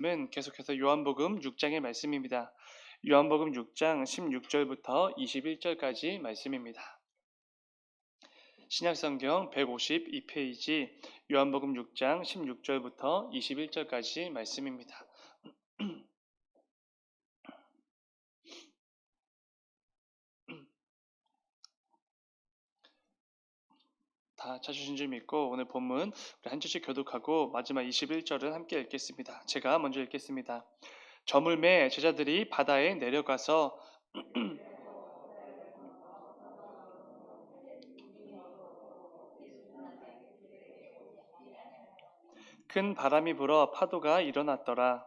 계속해서 요한복음 6장의 말씀입니다. 요한복음 6장 16절부터 21절까지 말씀입니다. 신약성경 152페이지 요한복음 6장 16절부터 21절까지 말씀입니다. 다 찾으신 줄 믿고 오늘 본문 우리 한 절씩 교독하고 마지막 21절은 함께 읽겠습니다. 제가 먼저 읽겠습니다. 저물매 제자들이 바다에 내려가서 큰 바람이 불어 파도가 일어났더라.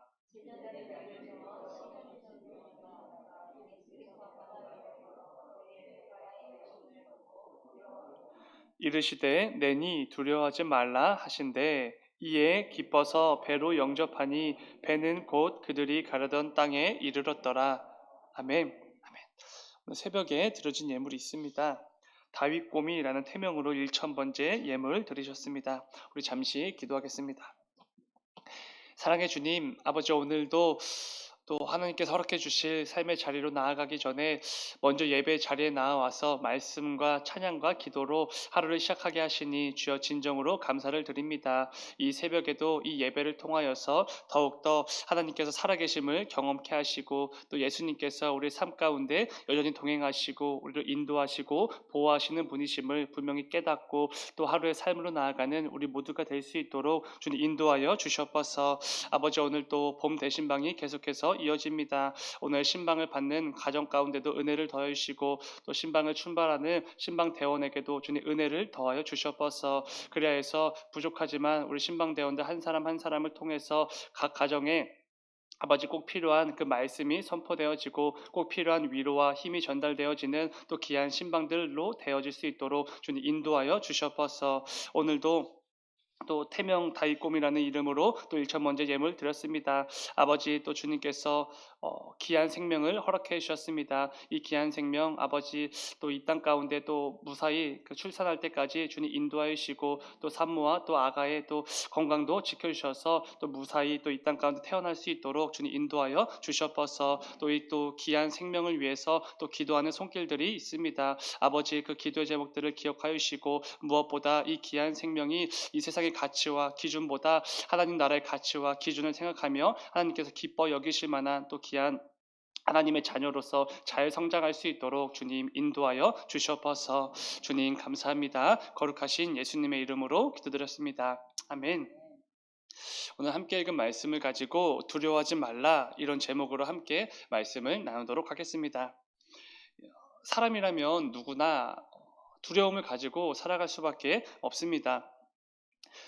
이르시되 내니 두려워하지 말라 하신대 이에 기뻐서 배로 영접하니 배는 곧 그들이 가려던 땅에 이르렀더라. 아멘. 아멘. 오늘 새벽에 드려진 예물이 있습니다. 다윗꼬미라는 태명으로 1000번째 예물 드리셨습니다. 우리 잠시 기도하겠습니다. 사랑해 주님, 아버지 오늘도 또 하나님께서 허락해 주실 삶의 자리로 나아가기 전에 먼저 예배 자리에 나와서 말씀과 찬양과 기도로 하루를 시작하게 하시니 주여 진정으로 감사를 드립니다. 이 새벽에도 이 예배를 통하여서 더욱더 하나님께서 살아계심을 경험케 하시고 또 예수님께서 우리 삶 가운데 여전히 동행하시고 우리를 인도하시고 보호하시는 분이심을 분명히 깨닫고 또 하루의 삶으로 나아가는 우리 모두가 될 수 있도록 주님 인도하여 주시옵소서. 아버지 오늘 또 봄 대신방이 계속해서 이어집니다. 오늘 신방을 받는 가정 가운데도 은혜를 더해 주시고 또 신방을 출발하는 신방 대원에게도 주님 은혜를 더하여 주시옵소서. 그리하여 부족하지만 우리 신방 대원들 한 사람 한 사람을 통해서 각 가정에 아버지 꼭 필요한 그 말씀이 선포되어지고 꼭 필요한 위로와 힘이 전달되어지는 또 귀한 신방들로 되어질 수 있도록 주님 인도하여 주시옵소서. 오늘도 또 태명 다윗곰이라는 이름으로 또 1000번째 예물 드렸습니다. 아버지 또 주님께서 귀한 생명을 허락해 주셨습니다. 이 귀한 생명 아버지 또 이 땅 가운데 또 무사히 그 출산할 때까지 주님 인도하여 주시고 또 산모와 또 아가의 또 건강도 지켜주셔서 또 무사히 또 이 땅 가운데 태어날 수 있도록 주님 인도하여 주셨어서 또 이 또 귀한 생명을 위해서 또 기도하는 손길들이 있습니다. 아버지 그 기도의 제목들을 기억하여 주시고 무엇보다 이 귀한 생명이 이 세상의 가치와 기준보다 하나님 나라의 가치와 기준을 생각하며 하나님께서 기뻐 여기실 만한 또 귀한 하나님의 자녀로서 잘 성장할 수 있도록 주님 인도하여 주시옵소서. 주님 감사합니다. 거룩하신 예수님의 이름으로 기도드렸습니다. 아멘. 오늘 함께 읽은 말씀을 가지고 두려워하지 말라 이런 제목으로 함께 말씀을 나누도록 하겠습니다. 사람이라면 누구나 두려움을 가지고 살아갈 수밖에 없습니다.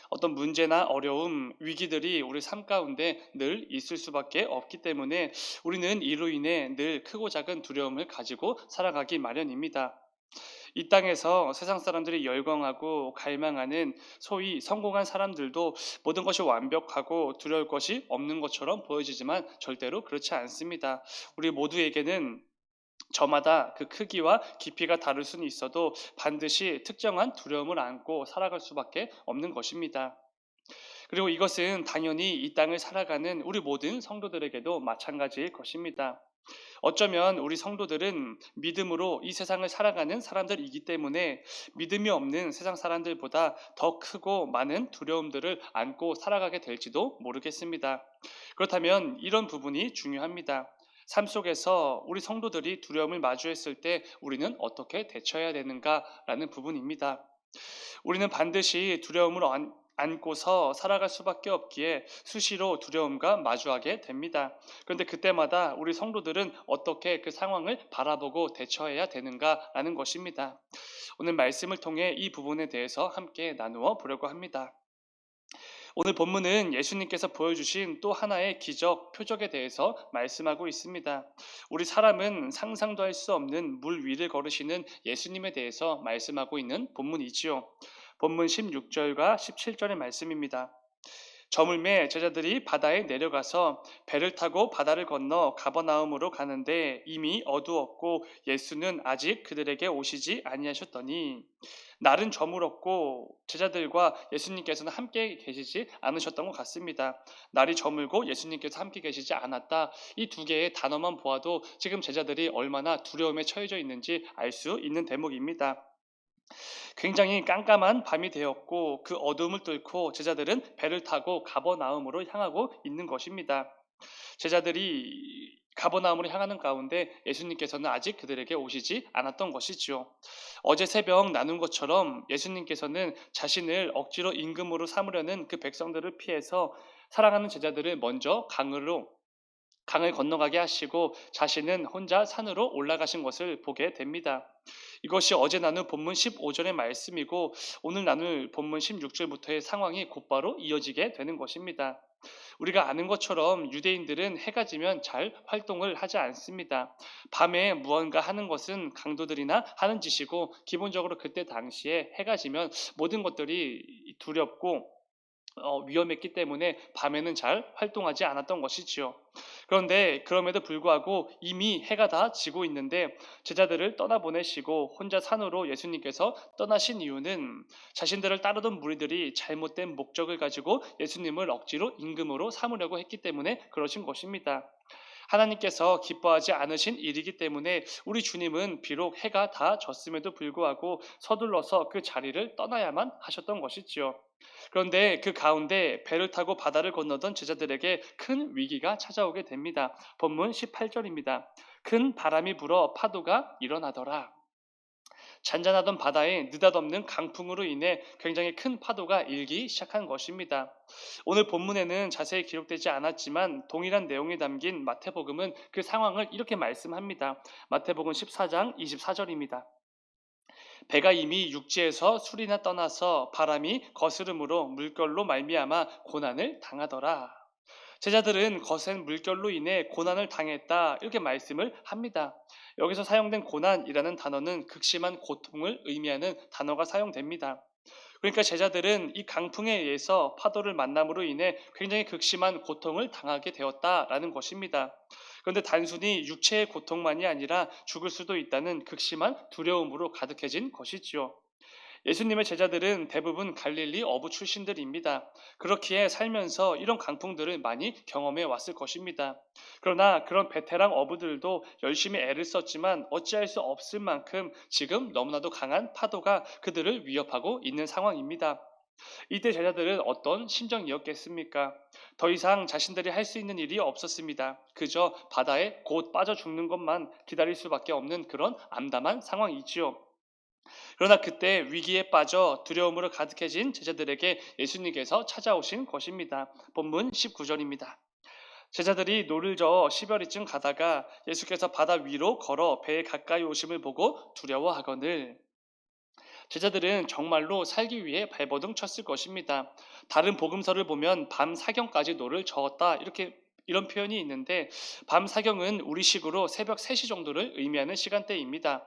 어떤 문제나 어려움, 위기들이 우리 삶 가운데 늘 있을 수밖에 없기 때문에 우리는 이로 인해 늘 크고 작은 두려움을 가지고 살아가기 마련입니다. 이 땅에서 세상 사람들이 열광하고 갈망하는 소위 성공한 사람들도 모든 것이 완벽하고 두려울 것이 없는 것처럼 보여지지만 절대로 그렇지 않습니다. 우리 모두에게는 저마다 그 크기와 깊이가 다를 수는 있어도 반드시 특정한 두려움을 안고 살아갈 수밖에 없는 것입니다. 그리고 이것은 당연히 이 땅을 살아가는 우리 모든 성도들에게도 마찬가지일 것입니다. 어쩌면 우리 성도들은 믿음으로 이 세상을 살아가는 사람들이기 때문에 믿음이 없는 세상 사람들보다 더 크고 많은 두려움들을 안고 살아가게 될지도 모르겠습니다. 그렇다면 이런 부분이 중요합니다. 삶 속에서 우리 성도들이 두려움을 마주했을 때 우리는 어떻게 대처해야 되는가라는 부분입니다. 우리는 반드시 두려움을 안고서 살아갈 수밖에 없기에 수시로 두려움과 마주하게 됩니다. 그런데 그때마다 우리 성도들은 어떻게 그 상황을 바라보고 대처해야 되는가라는 것입니다. 오늘 말씀을 통해 이 부분에 대해서 함께 나누어 보려고 합니다. 오늘 본문은 예수님께서 보여주신 또 하나의 기적, 표적에 대해서 말씀하고 있습니다. 우리 사람은 상상도 할 수 없는 물 위를 걸으시는 예수님에 대해서 말씀하고 있는 본문이지요. 본문 16절과 17절의 말씀입니다. 저물매 제자들이 바다에 내려가서 배를 타고 바다를 건너 가버나움으로 가는데 이미 어두웠고 예수는 아직 그들에게 오시지 아니하셨더니 날은 저물었고 제자들과 예수님께서는 함께 계시지 않으셨던 것 같습니다. 날이 저물고 예수님께서 함께 계시지 않았다. 이 두 개의 단어만 보아도 지금 제자들이 얼마나 두려움에 처해져 있는지 알 수 있는 대목입니다. 굉장히 깜깜한 밤이 되었고 그 어둠을 뚫고 제자들은 배를 타고 가버나움으로 향하고 있는 것입니다. 제자들이 가버나움으로 향하는 가운데 예수님께서는 아직 그들에게 오시지 않았던 것이지요. 어제 새벽 나눈 것처럼 예수님께서는 자신을 억지로 임금으로 삼으려는 그 백성들을 피해서 사랑하는 제자들을 먼저 강을 건너가게 하시고 자신은 혼자 산으로 올라가신 것을 보게 됩니다. 이것이 어제 나눈 본문 15절의 말씀이고 오늘 나눌 본문 16절부터의 상황이 곧바로 이어지게 되는 것입니다. 우리가 아는 것처럼 유대인들은 해가 지면 잘 활동을 하지 않습니다. 밤에 무언가 하는 것은 강도들이나 하는 짓이고 기본적으로 그때 당시에 해가 지면 모든 것들이 두렵고 위험했기 때문에 밤에는 잘 활동하지 않았던 것이지요. 그런데 그럼에도 불구하고 이미 해가 다 지고 있는데 제자들을 떠나보내시고 혼자 산으로 예수님께서 떠나신 이유는 자신들을 따르던 무리들이 잘못된 목적을 가지고 예수님을 억지로 임금으로 삼으려고 했기 때문에 그러신 것입니다. 하나님께서 기뻐하지 않으신 일이기 때문에 우리 주님은 비록 해가 다 졌음에도 불구하고 서둘러서 그 자리를 떠나야만 하셨던 것이지요. 그런데 그 가운데 배를 타고 바다를 건너던 제자들에게 큰 위기가 찾아오게 됩니다. 본문 18절입니다. 큰 바람이 불어 파도가 일어나더라. 잔잔하던 바다에 느닷없는 강풍으로 인해 굉장히 큰 파도가 일기 시작한 것입니다. 오늘 본문에는 자세히 기록되지 않았지만 동일한 내용이 담긴 마태복음은 그 상황을 이렇게 말씀합니다. 마태복음 14장 24절입니다. 배가 이미 육지에서 술이나 떠나서 바람이 거스름으로 물결로 말미암아 고난을 당하더라. 제자들은 거센 물결로 인해 고난을 당했다 이렇게 말씀을 합니다. 여기서 사용된 고난이라는 단어는 극심한 고통을 의미하는 단어가 사용됩니다. 그러니까 제자들은 이 강풍에 의해서 파도를 만남으로 인해 굉장히 극심한 고통을 당하게 되었다라는 것입니다. 그런데 단순히 육체의 고통만이 아니라 죽을 수도 있다는 극심한 두려움으로 가득해진 것이지요. 예수님의 제자들은 대부분 갈릴리 어부 출신들입니다. 그렇기에 살면서 이런 강풍들을 많이 경험해 왔을 것입니다. 그러나 그런 베테랑 어부들도 열심히 애를 썼지만 어찌할 수 없을 만큼 지금 너무나도 강한 파도가 그들을 위협하고 있는 상황입니다. 이때 제자들은 어떤 심정이었겠습니까? 더 이상 자신들이 할 수 있는 일이 없었습니다. 그저 바다에 곧 빠져 죽는 것만 기다릴 수밖에 없는 그런 암담한 상황이지요. 그러나 그때 위기에 빠져 두려움으로 가득해진 제자들에게 예수님께서 찾아오신 것입니다. 본문 19절입니다. 제자들이 노를 저어 10여리쯤 가다가 예수께서 바다 위로 걸어 배에 가까이 오심을 보고 두려워하거늘 제자들은 정말로 살기 위해 발버둥 쳤을 것입니다. 다른 복음서를 보면 밤 사경까지 노를 저었다 이런 표현이 있는데 밤 사경은 우리식으로 새벽 3시 정도를 의미하는 시간대입니다.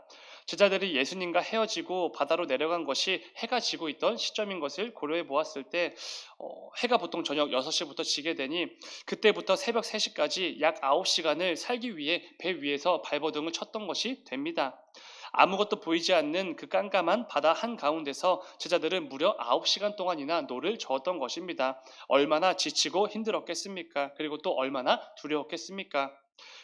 제자들이 예수님과 헤어지고 바다로 내려간 것이 해가 지고 있던 시점인 것을 고려해 보았을 때 해가 보통 저녁 6시부터 지게 되니 그때부터 새벽 3시까지 약 9시간을 살기 위해 배 위에서 발버둥을 쳤던 것이 됩니다. 아무것도 보이지 않는 그 깜깜한 바다 한가운데서 제자들은 무려 9시간 동안이나 노를 저었던 것입니다. 얼마나 지치고 힘들었겠습니까? 그리고 또 얼마나 두려웠겠습니까?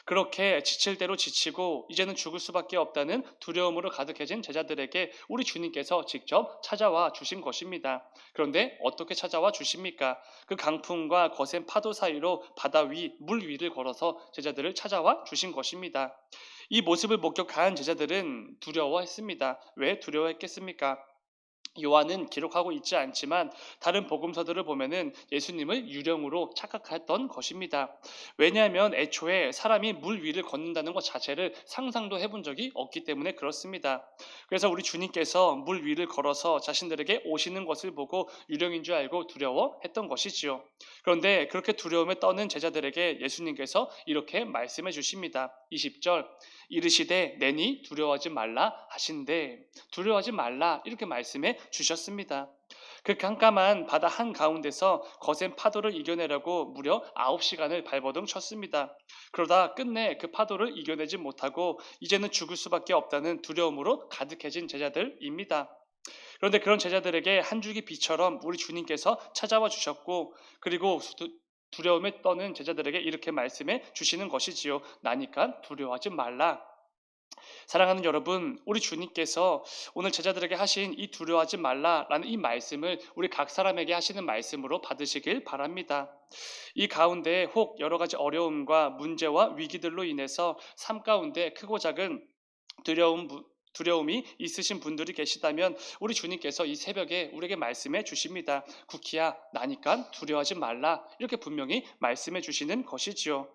그렇게 지칠 대로 지치고 이제는 죽을 수밖에 없다는 두려움으로 가득해진 제자들에게 우리 주님께서 직접 찾아와 주신 것입니다. 그런데 어떻게 찾아와 주십니까? 그 강풍과 거센 파도 사이로 바다 위, 물 위를 걸어서 제자들을 찾아와 주신 것입니다. 이 모습을 목격한 제자들은 두려워했습니다. 왜 두려워했겠습니까? 요한은 기록하고 있지 않지만 다른 복음서들을 보면은 예수님을 유령으로 착각했던 것입니다. 왜냐하면 애초에 사람이 물 위를 걷는다는 것 자체를 상상도 해본 적이 없기 때문에 그렇습니다. 그래서 우리 주님께서 물 위를 걸어서 자신들에게 오시는 것을 보고 유령인 줄 알고 두려워했던 것이지요. 그런데 그렇게 두려움에 떠는 제자들에게 예수님께서 이렇게 말씀해 주십니다. 20절 이르시되 내니 두려워하지 말라 하신대 두려워하지 말라 이렇게 말씀해 주셨습니다. 그 깜깜한 바다 한가운데서 거센 파도를 이겨내려고 무려 9시간을 발버둥 쳤습니다. 그러다 끝내 그 파도를 이겨내지 못하고 이제는 죽을 수밖에 없다는 두려움으로 가득해진 제자들입니다. 그런데 그런 제자들에게 한 줄기 빛처럼 우리 주님께서 찾아와 주셨고, 그리고 두려움에 떠는 제자들에게 이렇게 말씀해 주시는 것이지요. 나니까 두려워하지 말라. 사랑하는 여러분, 우리 주님께서 오늘 제자들에게 하신 이 두려워하지 말라라는 이 말씀을 우리 각 사람에게 하시는 말씀으로 받으시길 바랍니다. 이 가운데 혹 여러 가지 어려움과 문제와 위기들로 인해서 삶 가운데 크고 작은 두려움, 두려움이 있으신 분들이 계시다면 우리 주님께서 이 새벽에 우리에게 말씀해 주십니다. 쿠키야, 나니까 두려워하지 말라. 이렇게 분명히 말씀해 주시는 것이지요.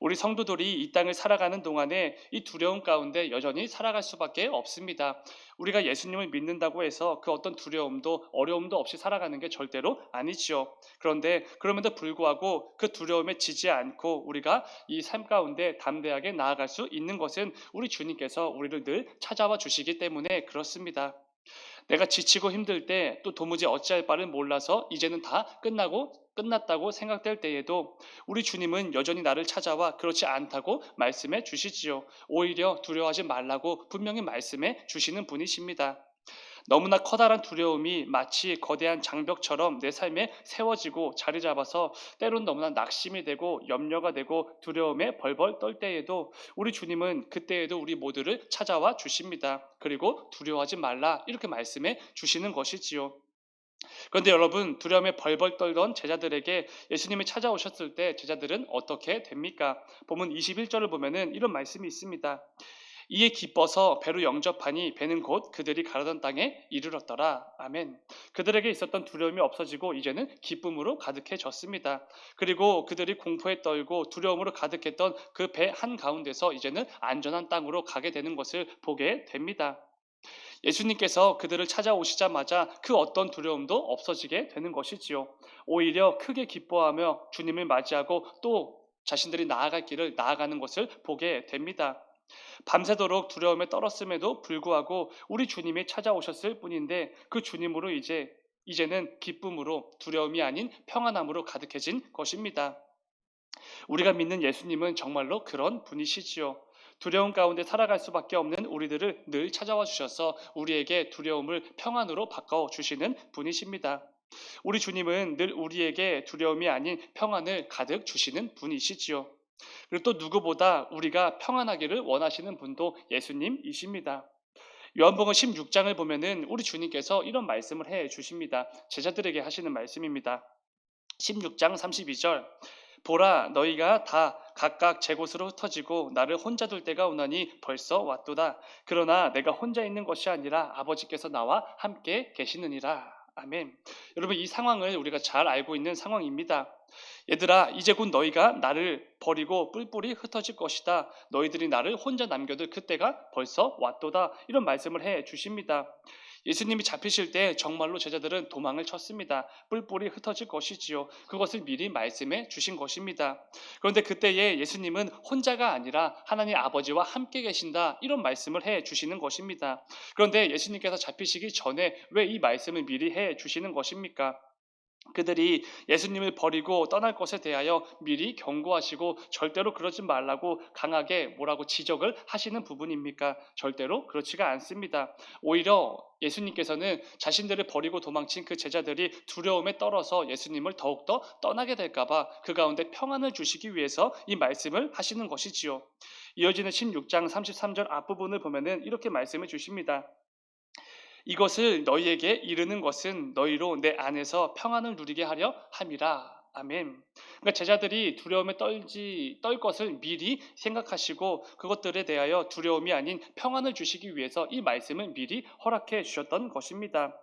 우리 성도들이 이 땅을 살아가는 동안에 이 두려움 가운데 여전히 살아갈 수밖에 없습니다. 우리가 예수님을 믿는다고 해서 그 어떤 두려움도 어려움도 없이 살아가는 게 절대로 아니지요. 그런데 그럼에도 불구하고 그 두려움에 지지 않고 우리가 이 삶 가운데 담대하게 나아갈 수 있는 것은 우리 주님께서 우리를 늘 찾아와 주시기 때문에 그렇습니다. 내가 지치고 힘들 때 또 도무지 어찌할 바를 몰라서 이제는 다 끝났다고 생각될 때에도 우리 주님은 여전히 나를 찾아와 그렇지 않다고 말씀해 주시지요. 오히려 두려워하지 말라고 분명히 말씀해 주시는 분이십니다. 너무나 커다란 두려움이 마치 거대한 장벽처럼 내 삶에 세워지고 자리 잡아서 때론 너무나 낙심이 되고 염려가 되고 두려움에 벌벌 떨 때에도 우리 주님은 그때에도 우리 모두를 찾아와 주십니다. 그리고 두려워하지 말라 이렇게 말씀해 주시는 것이지요. 그런데 여러분, 두려움에 벌벌 떨던 제자들에게 예수님이 찾아오셨을 때 제자들은 어떻게 됩니까? 본문 21절을 보면은 이런 말씀이 있습니다. 이에 기뻐서 배로 영접하니 배는 곧 그들이 가려던 땅에 이르렀더라. 아멘. 그들에게 있었던 두려움이 없어지고 이제는 기쁨으로 가득해졌습니다. 그리고 그들이 공포에 떨고 두려움으로 가득했던 그 배 한가운데서 이제는 안전한 땅으로 가게 되는 것을 보게 됩니다. 예수님께서 그들을 찾아오시자마자 그 어떤 두려움도 없어지게 되는 것이지요. 오히려 크게 기뻐하며 주님을 맞이하고 또 자신들이 나아갈 길을 나아가는 것을 보게 됩니다. 밤새도록 두려움에 떨었음에도 불구하고 우리 주님이 찾아오셨을 뿐인데 그 주님으로 이제는 기쁨으로 두려움이 아닌 평안함으로 가득해진 것입니다. 우리가 믿는 예수님은 정말로 그런 분이시지요. 두려움 가운데 살아갈 수밖에 없는 우리들을 늘 찾아와 주셔서 우리에게 두려움을 평안으로 바꿔 주시는 분이십니다. 우리 주님은 늘 우리에게 두려움이 아닌 평안을 가득 주시는 분이시지요. 그리고 또 누구보다 우리가 평안하기를 원하시는 분도 예수님이십니다. 요한복음 16장을 보면은 우리 주님께서 이런 말씀을 해 주십니다. 제자들에게 하시는 말씀입니다. 16장 32절 보라 너희가 다 각각 제 곳으로 흩어지고 나를 혼자 둘 때가 오나니 벌써 왔도다. 그러나 내가 혼자 있는 것이 아니라 아버지께서 나와 함께 계시느니라. 아멘. 여러분 이 상황을 우리가 잘 알고 있는 상황입니다. 얘들아 이제 곧 너희가 나를 버리고 뿔뿔이 흩어질 것이다. 너희들이 나를 혼자 남겨둘 그때가 벌써 왔도다. 이런 말씀을 해 주십니다. 예수님이 잡히실 때 정말로 제자들은 도망을 쳤습니다. 뿔뿔이 흩어질 것이지요. 그것을 미리 말씀해 주신 것입니다. 그런데 그때에 예수님은 혼자가 아니라 하나님 아버지와 함께 계신다. 이런 말씀을 해 주시는 것입니다. 그런데 예수님께서 잡히시기 전에 왜 이 말씀을 미리 해 주시는 것입니까? 그들이 예수님을 버리고 떠날 것에 대하여 미리 경고하시고 절대로 그러지 말라고 강하게 뭐라고 지적을 하시는 부분입니까? 절대로 그렇지가 않습니다. 오히려 예수님께서는 자신들을 버리고 도망친 그 제자들이 두려움에 떨어서 예수님을 더욱더 떠나게 될까봐 그 가운데 평안을 주시기 위해서 이 말씀을 하시는 것이지요. 이어지는 16장 33절 앞부분을 보면은 이렇게 말씀해 주십니다. 이것을 너희에게 이르는 것은 너희로 내 안에서 평안을 누리게 하려 함이라. 아멘. 그러니까 제자들이 두려움에 떨 것을 미리 생각하시고 그것들에 대하여 두려움이 아닌 평안을 주시기 위해서 이 말씀을 미리 허락해 주셨던 것입니다.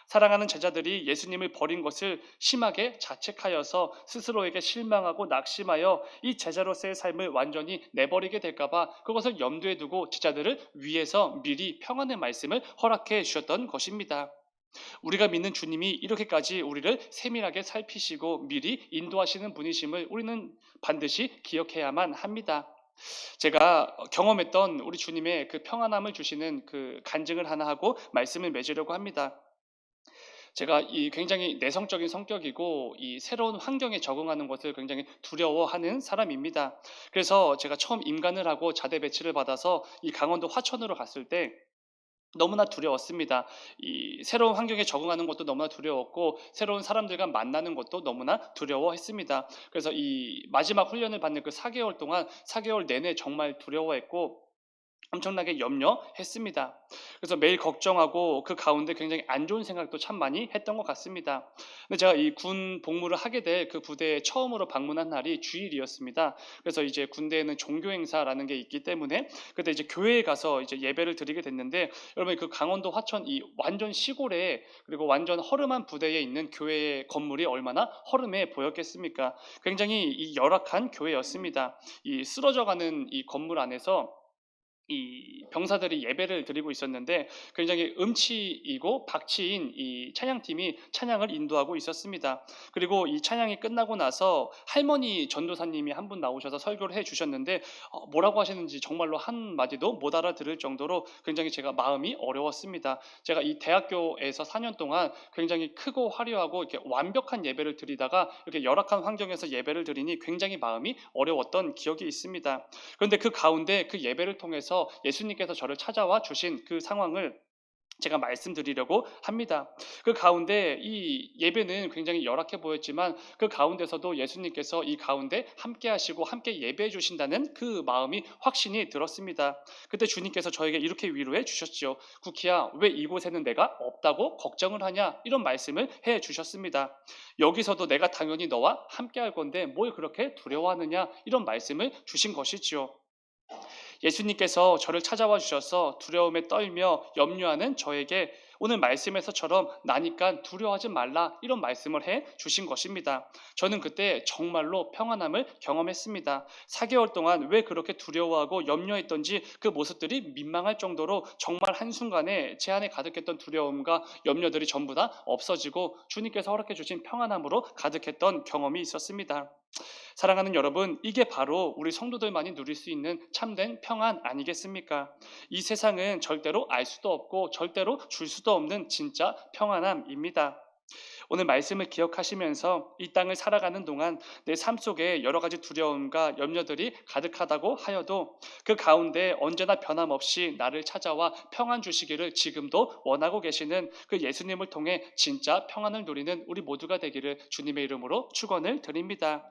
사랑하는 제자들이 예수님을 버린 것을 심하게 자책하여서 스스로에게 실망하고 낙심하여 이 제자로서의 삶을 완전히 내버리게 될까봐 그것을 염두에 두고 제자들을 위해서 미리 평안의 말씀을 허락해 주셨던 것입니다. 우리가 믿는 주님이 이렇게까지 우리를 세밀하게 살피시고 미리 인도하시는 분이심을 우리는 반드시 기억해야만 합니다. 제가 경험했던 우리 주님의 그 평안함을 주시는 그 간증을 하나 하고 말씀을 맺으려고 합니다. 제가 이 굉장히 내성적인 성격이고 이 새로운 환경에 적응하는 것을 굉장히 두려워하는 사람입니다. 그래서 제가 처음 임관을 하고 자대 배치를 받아서 이 강원도 화천으로 갔을 때 너무나 두려웠습니다. 이 새로운 환경에 적응하는 것도 너무나 두려웠고 새로운 사람들과 만나는 것도 너무나 두려워했습니다. 그래서 이 마지막 훈련을 받는 그 4개월 동안 4개월 내내 정말 두려워했고 엄청나게 염려했습니다. 그래서 매일 걱정하고 그 가운데 굉장히 안 좋은 생각도 참 많이 했던 것 같습니다. 근데 제가 이 군 복무를 하게 될 그 부대에 처음으로 방문한 날이 주일이었습니다. 그래서 이제 군대에는 종교 행사라는 게 있기 때문에 그때 이제 교회에 가서 이제 예배를 드리게 됐는데, 여러분 그 강원도 화천 이 완전 시골에 그리고 완전 허름한 부대에 있는 교회의 건물이 얼마나 허름해 보였겠습니까? 굉장히 이 열악한 교회였습니다. 이 쓰러져가는 이 건물 안에서 이 병사들이 예배를 드리고 있었는데 굉장히 음치이고 박치인 이 찬양팀이 찬양을 인도하고 있었습니다. 그리고 이 찬양이 끝나고 나서 할머니 전도사님이 한 분 나오셔서 설교를 해 주셨는데 뭐라고 하시는지 정말로 한 마디도 못 알아들을 정도로 굉장히 제가 마음이 어려웠습니다. 제가 이 대학교에서 4년 동안 굉장히 크고 화려하고 이렇게 완벽한 예배를 드리다가 이렇게 열악한 환경에서 예배를 드리니 굉장히 마음이 어려웠던 기억이 있습니다. 그런데 그 가운데 그 예배를 통해서 예수님께서 저를 찾아와 주신 그 상황을 제가 말씀드리려고 합니다. 그 가운데 이 예배는 굉장히 열악해 보였지만 그 가운데서도 예수님께서 이 가운데 함께 하시고 함께 예배해 주신다는 그 마음이 확신이 들었습니다. 그때 주님께서 저에게 이렇게 위로해 주셨지요. 쿠키야, 왜 이곳에는 내가 없다고 걱정을 하냐? 이런 말씀을 해 주셨습니다. 여기서도 내가 당연히 너와 함께 할 건데 뭘 그렇게 두려워하느냐? 이런 말씀을 주신 것이지요. 예수님께서 저를 찾아와 주셔서 두려움에 떨며 염려하는 저에게 오늘 말씀에서처럼 나니까 두려워하지 말라 이런 말씀을 해 주신 것입니다. 저는 그때 정말로 평안함을 경험했습니다. 4개월 동안 왜 그렇게 두려워하고 염려했던지 그 모습들이 민망할 정도로 정말 한순간에 제 안에 가득했던 두려움과 염려들이 전부 다 없어지고 주님께서 허락해 주신 평안함으로 가득했던 경험이 있었습니다. 사랑하는 여러분, 이게 바로 우리 성도들만이 누릴 수 있는 참된 평안 아니겠습니까? 이 세상은 절대로 알 수도 없고 절대로 줄 수도 없는 진짜 평안함입니다. 오늘 말씀을 기억하시면서 이 땅을 살아가는 동안 내 삶 속에 여러 가지 두려움과 염려들이 가득하다고 하여도 그 가운데 언제나 변함없이 나를 찾아와 평안 주시기를 지금도 원하고 계시는 그 예수님을 통해 진짜 평안을 누리는 우리 모두가 되기를 주님의 이름으로 축원을 드립니다.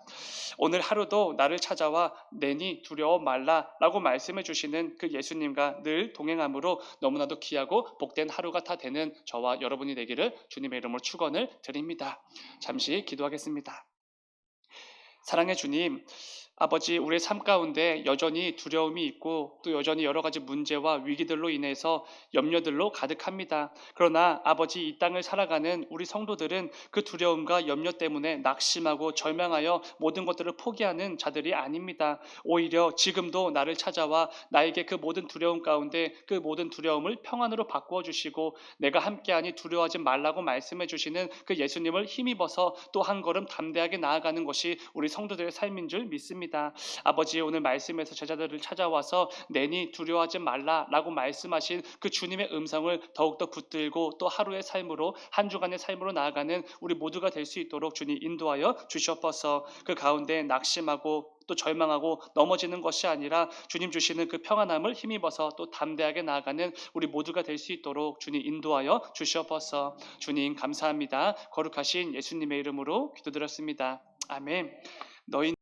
오늘 하루도 나를 찾아와 내니 두려워 말라라고 말씀해 주시는 그 예수님과 늘 동행함으로 너무나도 귀하고 복된 하루가 다 되는 저와 여러분이 되기를 주님의 이름으로 축원을 드립니다. 잠시 기도하겠습니다. 사랑의 주님, 아버지, 우리의 삶 가운데 여전히 두려움이 있고 또 여전히 여러 가지 문제와 위기들로 인해서 염려들로 가득합니다. 그러나 아버지, 이 땅을 살아가는 우리 성도들은 그 두려움과 염려 때문에 낙심하고 절망하여 모든 것들을 포기하는 자들이 아닙니다. 오히려 지금도 나를 찾아와 나에게 그 모든 두려움 가운데 그 모든 두려움을 평안으로 바꾸어 주시고 내가 함께하니 두려워하지 말라고 말씀해 주시는 그 예수님을 힘입어서 또 한 걸음 담대하게 나아가는 것이 우리 성도들의 삶인 줄 믿습니다. 아버지, 오늘 말씀에서 제자들을 찾아와서 내니 두려워하지 말라라고 말씀하신 그 주님의 음성을 더욱더 붙들고 또 하루의 삶으로 한 주간의 삶으로 나아가는 우리 모두가 될 수 있도록 주님 인도하여 주시옵소서. 그 가운데 낙심하고 또 절망하고 넘어지는 것이 아니라 주님 주시는 그 평안함을 힘입어서 또 담대하게 나아가는 우리 모두가 될 수 있도록 주님 인도하여 주시옵소서. 주님 감사합니다. 거룩하신 예수님의 이름으로 기도드렸습니다. 아멘. 너희